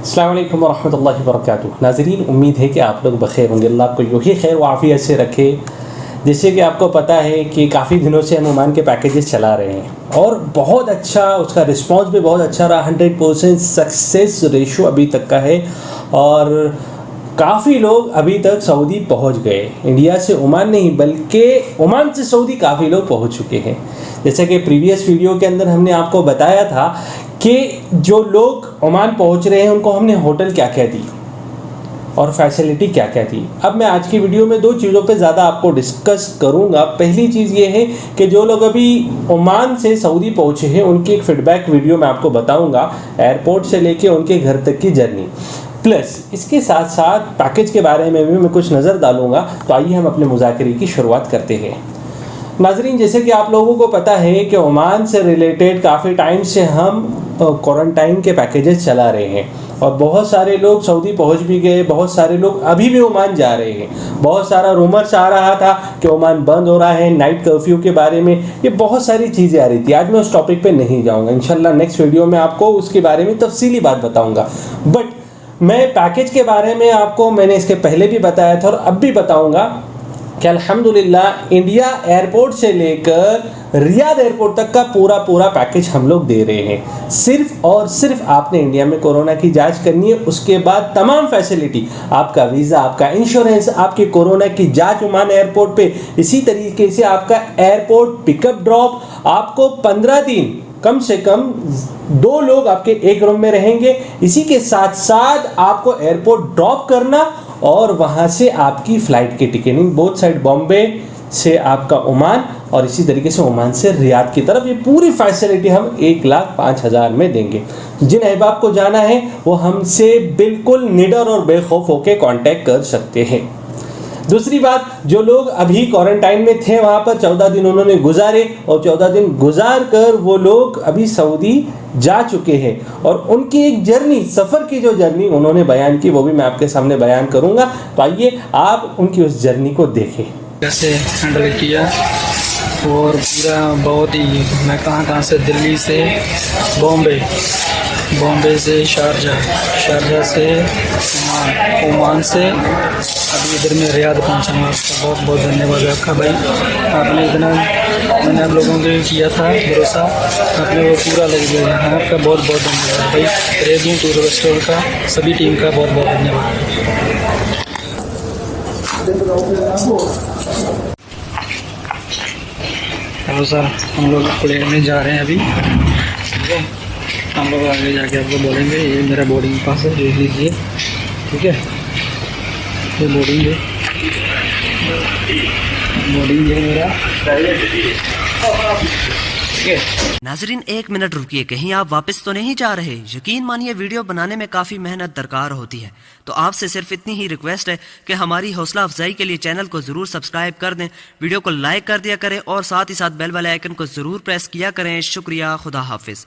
अस्सलाम वालेकुम वरहमतुल्लाहि वबरकातुहू। नाज़रीन, उम्मीद है कि आप लोग बख़ैर होंगे। अल्लाह आपको यूँ ही खैर व आफ़ियत से रखे। जैसे कि आपको पता है कि काफ़ी दिनों से हम ओमान के पैकेजेस चला रहे हैं और बहुत अच्छा उसका रिस्पांस भी बहुत अच्छा रहा। 100% सक्सेस रेशो अभी तक का है और काफ़ी लोग अभी तक सऊदी पहुंच गए। इंडिया से ओमान नहीं बल्कि ओमान से सऊदी काफ़ी लोग पहुंच चुके हैं। जैसे कि प्रीवियस वीडियो के अंदर हमने आपको बताया था कि जो लोग ओमान पहुंच रहे हैं उनको हमने होटल क्या क्या दी और फैसिलिटी क्या क्या थी। अब मैं आज की वीडियो में दो चीज़ों पे ज़्यादा आपको डिस्कस करूंगा। पहली चीज़ ये है कि जो लोग अभी ओमान से सऊदी पहुंचे हैं उनकी एक फीडबैक वीडियो मैं आपको बताऊंगा, एयरपोर्ट से लेके उनके घर तक की जर्नी। प्लस इसके साथ साथ पैकेज के बारे में भी मैं कुछ नज़र डालूंगा। तो आइए हम अपने मुज़ाकरे की शुरुआत करते हैं। नाज़रीन, जैसे कि आप लोगों को पता है कि ओमान से रिलेटेड काफ़ी टाइम से हम क्वारंटाइन के पैकेजेस चला रहे हैं और बहुत सारे लोग सऊदी पहुंच भी गए, बहुत सारे लोग अभी भी ओमान जा रहे हैं। बहुत सारा रूमर्स आ रहा था कि ओमान बंद हो रहा है, नाइट कर्फ्यू के बारे में ये बहुत सारी चीज़ें आ रही थी। आज मैं उस टॉपिक पे नहीं जाऊंगा, इंशाल्लाह नेक्स्ट वीडियो में आपको उसके बारे में तफसीली बात बताऊंगा। बट मैं पैकेज के बारे में आपको मैंने इसके पहले भी बताया था और अब भी बताऊंगा कि अल्हम्दुलिल्लाह इंडिया एयरपोर्ट से लेकर रियाद एयरपोर्ट तक का पूरा पैकेज हम लोग दे रहे हैं। सिर्फ और सिर्फ आपने इंडिया में कोरोना की जांच करनी है, उसके बाद तमाम फैसिलिटी, आपका वीज़ा, आपका इंश्योरेंस, आपकी कोरोना की जांच ओमान एयरपोर्ट पे, इसी तरीके से आपका एयरपोर्ट पिकअप ड्रॉप। आपको 15 दिन कम से कम 2 लोग आपके एक रूम में रहेंगे। इसी के साथ साथ आपको एयरपोर्ट ड्रॉप करना और वहाँ से आपकी फ़्लाइट की टिकटिंग, बोथ साइड, बॉम्बे से आपका ओमान और इसी तरीके से ओमान से रियाद की तरफ, ये पूरी फैसिलिटी हम 1,05,000 में देंगे। जिन अहबाब को जाना है वो हमसे बिल्कुल निडर और बेखौफ होकर कांटेक्ट कर सकते हैं। दूसरी बात, जो लोग अभी क्वारंटाइन में थे वहाँ पर 14 दिन उन्होंने गुजारे और 14 दिन गुजार कर वो लोग अभी सऊदी जा चुके हैं और उनकी एक जर्नी, सफ़र की जो जर्नी उन्होंने बयान की वो भी मैं आपके सामने बयान करूँगा। तो आइए आप उनकी उस जर्नी को देखें। कैसे हैंडल किया और पूरा बहुत ही, मैं कहाँ से, दिल्ली से बॉम्बे, बॉम्बे से शारजा से ओमान से अभी इधर में रियाद पहुँचा हूँ। आपका बहुत बहुत धन्यवाद आपका भाई। आपने इतना, मैंने आप लोगों के किया था भरोसा, आपने वो पूरा लग गया। आपका बहुत बहुत धन्यवाद भाई। अरेबियन टूर स्टोर का सभी टीम का बहुत बहुत धन्यवाद। हेलो सर, हम लोग प्लेन में जा रहे हैं अभी, ठीक है। हम लोग आगे जाके आपको बोलेंगे। ये मेरा बोर्डिंग पास है, देख लीजिए, ठीक है। ये बोर्डिंग है, बोर्डिंग है मेरा, ठीक है। नाजरीन, 1 मिनट रुकिए, कहीं आप वापस तो नहीं जा रहे? यकीन मानिए वीडियो बनाने में काफ़ी मेहनत दरकार होती है, तो आपसे सिर्फ इतनी ही रिक्वेस्ट है कि हमारी हौसला अफजाई के लिए चैनल को ज़रूर सब्सक्राइब कर दें, वीडियो को लाइक कर दिया करें और साथ ही साथ बेल वाले आइकन को ज़रूर प्रेस किया करें। शुक्रिया, खुदा हाफिज़।